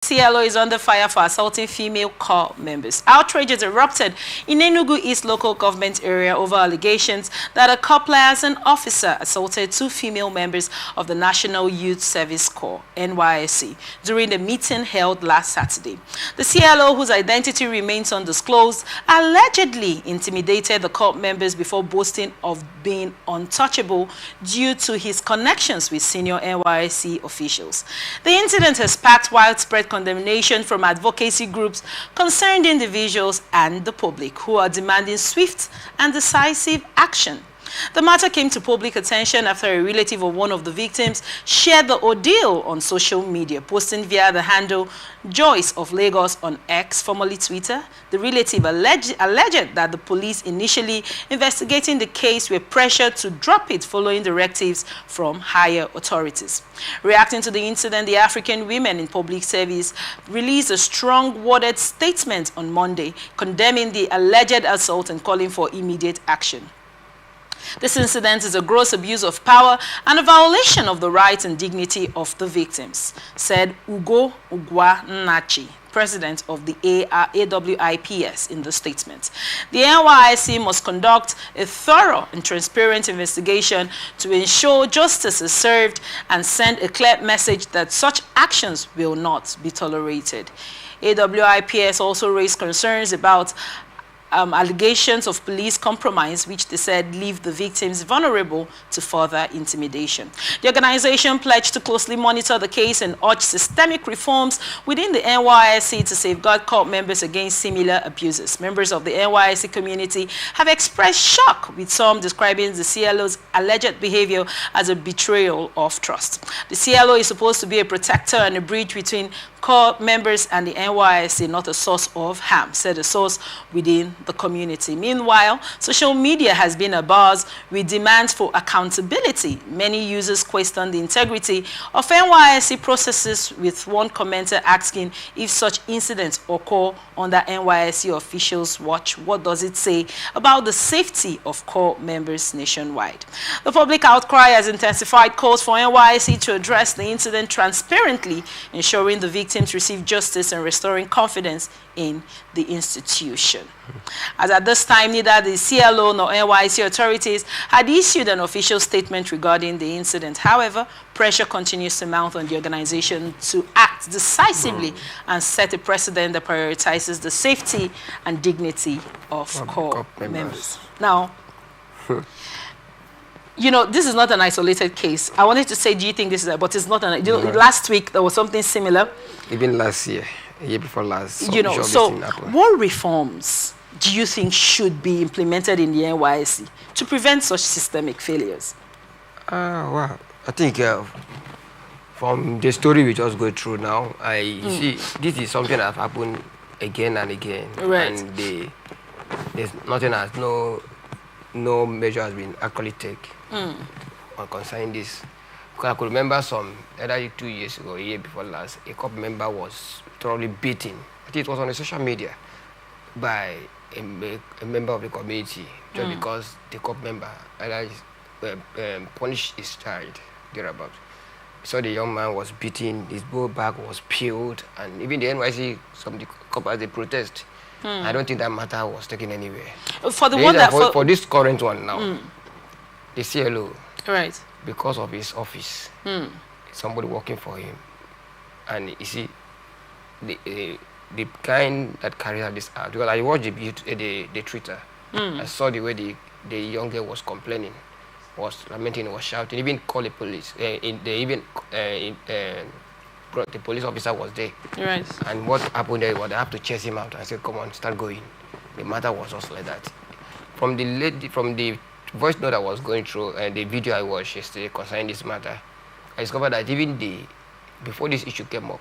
CLO is under fire for assaulting female corps members. Outrage has erupted in Enugu East local government area over allegations that a corps liaison officer assaulted two female members of the National Youth Service Corps, NYSC, during the meeting held last Saturday. The CLO, whose identity remains undisclosed, allegedly intimidated the corps members before boasting of being untouchable due to his connections with senior NYSC officials. The incident has sparked widespread condemnation from advocacy groups, concerned individuals, and the public, who are demanding swift and decisive action. The matter came to public attention after a relative of one of the victims shared the ordeal on social media, posting via the handle Joyce of Lagos on X, formerly Twitter. The relative alleged that the police initially investigating the case were pressured to drop it following directives from higher authorities. Reacting to the incident, the African Women in Public Service released a strong worded statement on Monday, condemning the alleged assault and calling for immediate action. This incident is a gross abuse of power and a violation of the rights and dignity of the victims, said Ugo Ugwa-Nnachi, president of the AWIPS, in the statement. The NYSC must conduct a thorough and transparent investigation to ensure justice is served and send a clear message that such actions will not be tolerated. AWIPS also raised concerns about allegations of police compromise, which they said leave the victims vulnerable to further intimidation. The organization pledged to closely monitor the case and urge systemic reforms within the NYSC to safeguard corps members against similar abuses. Members of the NYSC community have expressed shock, with some describing the CLO's alleged behavior as a betrayal of trust. The CLO is supposed to be a protector and a bridge between corps members and the NYSC, not a source of harm, said a source within the community. Meanwhile, social media has been abuzz with demands for accountability. Many users question the integrity of NYSC processes, with one commenter asking if such incidents occur under NYSC officials' watch, what does it say about the safety of corps members nationwide? The public outcry has intensified calls for NYSC to address the incident transparently, ensuring the victims receive justice and restoring confidence in the institution. As at this time, neither the CLO nor NYSC authorities had issued an official statement regarding the incident. However, pressure continues to mount on the organization to act decisively and set a precedent that prioritizes the safety and dignity of corps members. Now, you know, this is not an isolated case. I wanted to say, do you think this is, but it's not an, last week there was something similar. Even last year, a year before last. You know, so what reforms do you think should be implemented in the NYSC to prevent such systemic failures? Well, I think from the story we just go through now, you see, this is something that happened again and again. Right. And there's nothing as no measure has been actually taken on concerning this. Because I could remember either 2 years ago, a year before last, a corps member was thoroughly beaten. I think it was on the social media by a member of the community, just because the corps member punished his child thereabout. So the young man was beaten, his book bag was peeled, and even the NYSC, some of the corps, they protest. I don't think that matter was taken anywhere. For the one that for this current one now, the CLO, right, because of his office, somebody working for him, and you see, the kind that carried out this out, because I watched the Twitter, I saw the way the young girl was complaining, was lamenting, was shouting, even called the police. The police officer was there. Right. And what happened there was they have to chase him out and say, come on, start going. The matter was just like that. From the voice note I was going through and the video I watched yesterday concerning this matter, I discovered that even before this issue came up,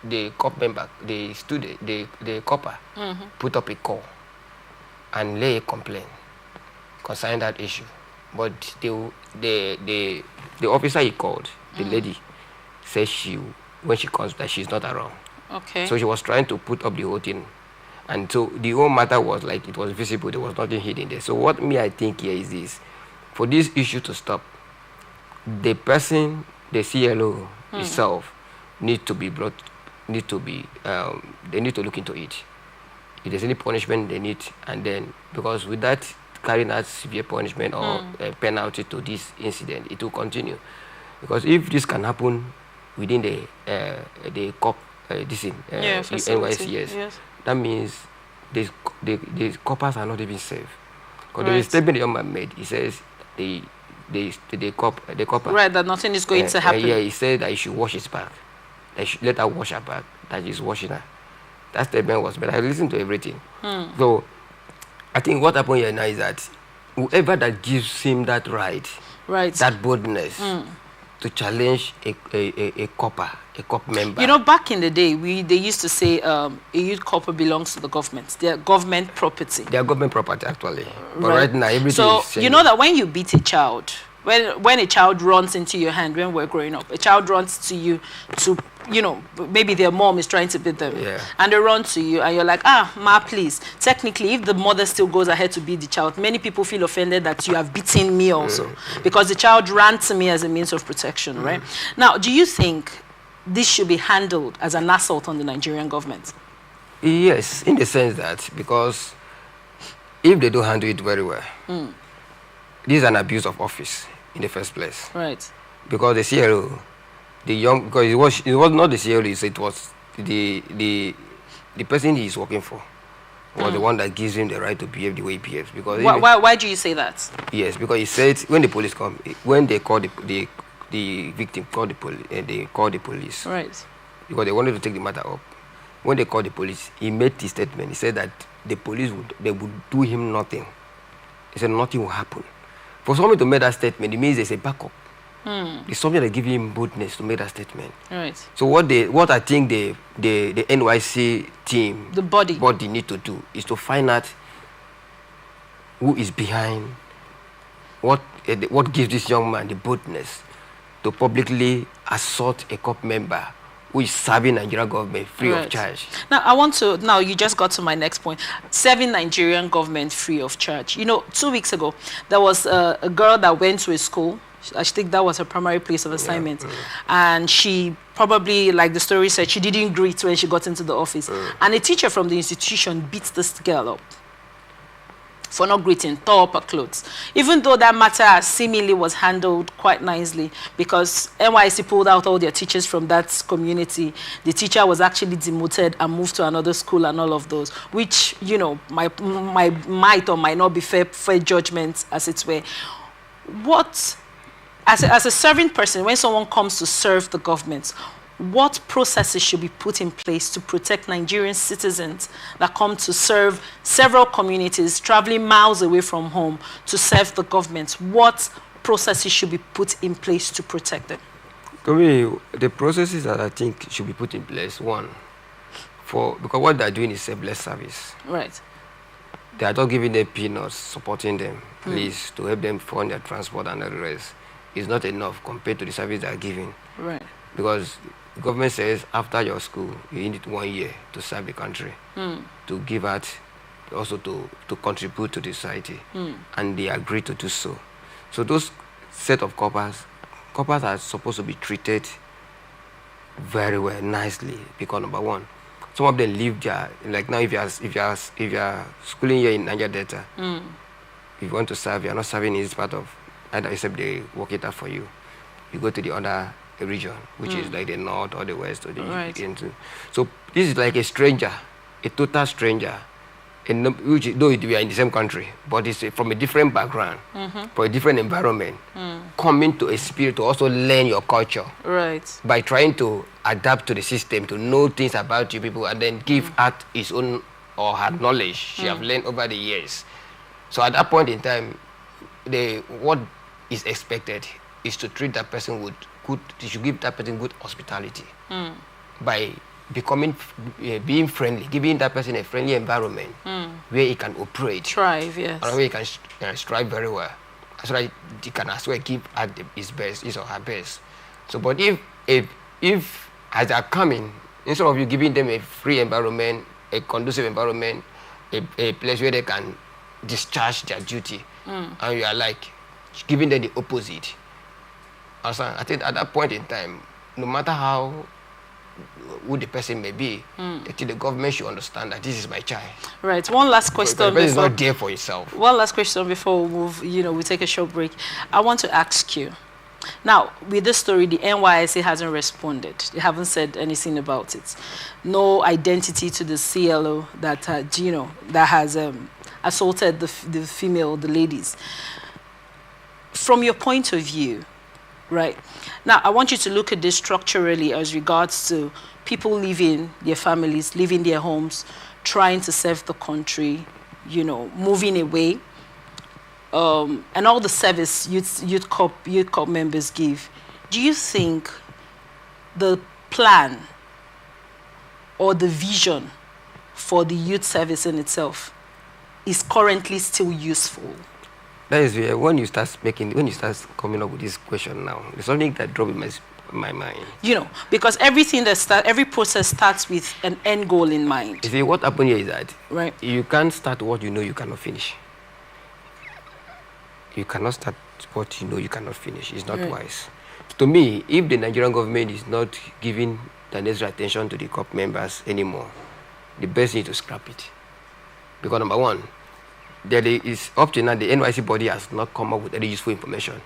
the corps member, the copper, put up a call and lay a complaint concerning that issue. But the officer he called, the lady, says when she comes that she's not around. Okay. So she was trying to put up the whole thing. And so the whole matter was like, it was visible, there was nothing hidden there. So what I think here is this: for this issue to stop, the person, the CLO itself, needs to be brought need to be, they need to look into it. If there's any punishment they need, and then, because with that carrying out severe punishment or penalty to this incident, it will continue. Because if this can happen within the COP, NYSC, yes, that means the coppers are not even safe. Because there is a statement the young man made. He says the copper. Right, that nothing is going to happen. Yeah, he said that he should wash his back. That should let her wash her back. That he's washing her. That statement was made. I listened to everything. So I think what happened here now is that whoever that gives him that right, that boldness to challenge a COP member. You know, back in the day, they used to say a youth copper belongs to the government. They are government property. They are government property, actually. But right now, everything is so, you know that when you beat a child, when a child runs into your hand when we're growing up, a child runs to you to, you know, maybe their mom is trying to beat them. Yeah. And they run to you and you're like, ma, please. Technically, if the mother still goes ahead to beat the child, many people feel offended that you have beaten me also. Because the child ran to me as a means of protection, right? Now, do you think this should be handled as an assault on the Nigerian government? Yes, in the sense that, because if they don't handle it very well, this is an abuse of office in the first place. Right. Because the CLO, because it was not the CLO, it was the person he is working for was the one that gives him the right to behave the way he behaves. Because why do you say that? Yes, because he said when the police come, when they call the victim, they call the police. Right. Because they wanted to take the matter up. When they called the police, he made this statement. He said that the police would do him nothing. He said nothing will happen. For someone to make that statement, it means there's a backup. It's something that gives him boldness to make that statement. Right. So what I think the NYSC team, the body need to do is to find out who is behind, what gives this young man the boldness to publicly assault a COP member who is serving Nigerian government free of charge. Now, you just got to my next point. Serving Nigerian government free of charge. You know, 2 weeks ago, there was a girl that went to a school. I think that was her primary place of assignment. And she probably, like the story said, she didn't greet when she got into the office. And a teacher from the institution beat this girl up for not greeting, tore up her clothes. Even though that matter seemingly was handled quite nicely, because NYSC pulled out all their teachers from that community. The teacher was actually demoted and moved to another school and all of those, which, you know, might or might not be fair judgment, as it were. What, as a serving person, when someone comes to serve the government, what processes should be put in place to protect Nigerian citizens that come to serve several communities, traveling miles away from home to serve the government? What processes should be put in place to protect them? To me, the processes that I think should be put in place, one, because what they're doing is selfless service. Right. They are not giving them peanuts, supporting them, please, to help them fund their transport and the rest. It's not enough compared to the service they are giving. Right. Because the government says after your school, you need 1 year to serve the country, to give out, also to contribute to the society. And they agree to do so. So those set of coppers are supposed to be treated very well, nicely, because number one, some of them live there. Like now, if you are schooling here in Niger Delta, if you want to serve, you are not serving in this part of either, except they work it out for you. You go to the other region, which is like the north or the west or the into. So this is like a stranger, a total stranger, which though we are in the same country, but it's from a different background, from a different environment, coming to a spirit to also learn your culture. Right. By trying to adapt to the system, to know things about you people, and then give out his own or her knowledge she have learned over the years. So at that point in time, what is expected is to treat that person with you should give that person good hospitality by being friendly, giving that person a friendly environment where he can operate, thrive, yes, and where he can strive very well, so that he can as well give at his best, his or her best. So, but if as they are coming, instead of you giving them a free environment, a conducive environment, a place where they can discharge their duty, and you are like giving them the opposite. I think at that point in time, no matter how who the person may be. I think the government should understand that this is my child. Right. One last question. The person is not there for himself. One last question before we move, we take a short break. I want to ask you, now, with this story, the NYSC hasn't responded. They haven't said anything about it. No identity to the CLO that, that has assaulted the ladies. From your point of view, right, now I want you to look at this structurally as regards to people leaving their families, leaving their homes, trying to serve the country, moving away. And all the service youth corp members give. Do you think the plan or the vision for the youth service in itself is currently still useful? That is when you start coming up with this question now. There's something that dropped in my mind. Because every process starts with an end goal in mind. You see, what happened here is that right, you can't start what you know you cannot finish. You cannot start what you know you cannot finish. It's not wise. To me, if the Nigerian government is not giving the necessary attention to the COP members anymore, the best thing is to scrap it. Because number one, there is up to now the NYSC body has not come up with any useful information.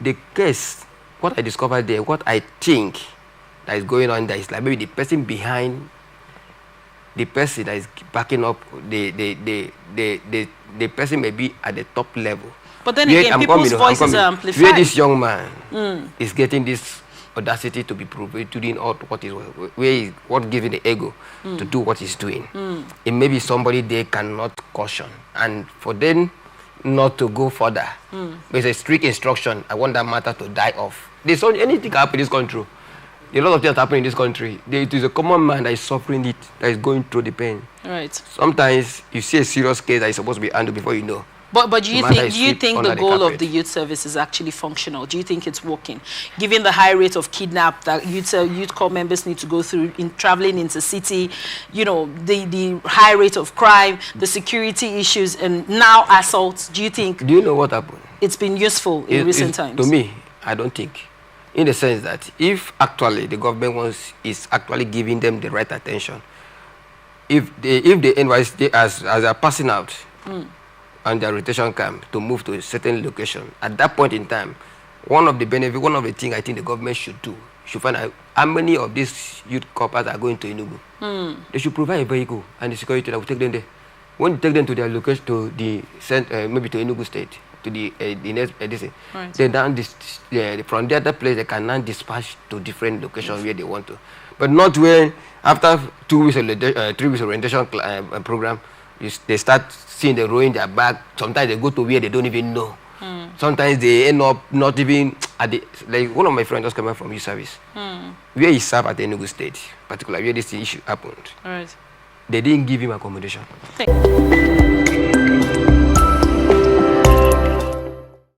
The case, what I discovered there, what I think that is going on there is like maybe the person behind, the person that is backing up, the person may be at the top level. But then again, people's voices are amplified. Where this young man is getting this audacity to be proved to doing all what giving the ego to do what he's doing. It may be somebody they cannot caution, and for them not to go further. There's a strict instruction. I want that matter to die off. There's anything can happen in this country. There are a lot of things happening in this country. It is a common man that is suffering it, that is going through the pain. Right. Sometimes you see a serious case that is supposed to be handled before you know. But do you think the goal of the youth service is actually functional? Do you think it's working? Given the high rate of kidnap that youth corps members need to go through in traveling into city, the high rate of crime, the security issues, and now assaults, do you know what happened? It's been useful in recent times? To me, I don't think. In the sense that if actually the government is actually giving them the right attention, if the NYSC as they are passing out, and their rotation camp to move to a certain location. At that point in time, one of the things I think the government should do, should find out how many of these youth corpers are going to Enugu. They should provide a vehicle and the security that will take them there. When you take them to their location, to the maybe to Enugu State, to the next right, then down from the other place they can now dispatch to different locations where they want to, but not when after 2 weeks of 3 weeks orientation program. They start seeing the rowing their back. Sometimes they go to where they don't even know. Sometimes they end up not even at the, like one of my friends just came back from youth service, where he served at the Enugu State, particularly where this issue happened. All right. They didn't give him accommodation.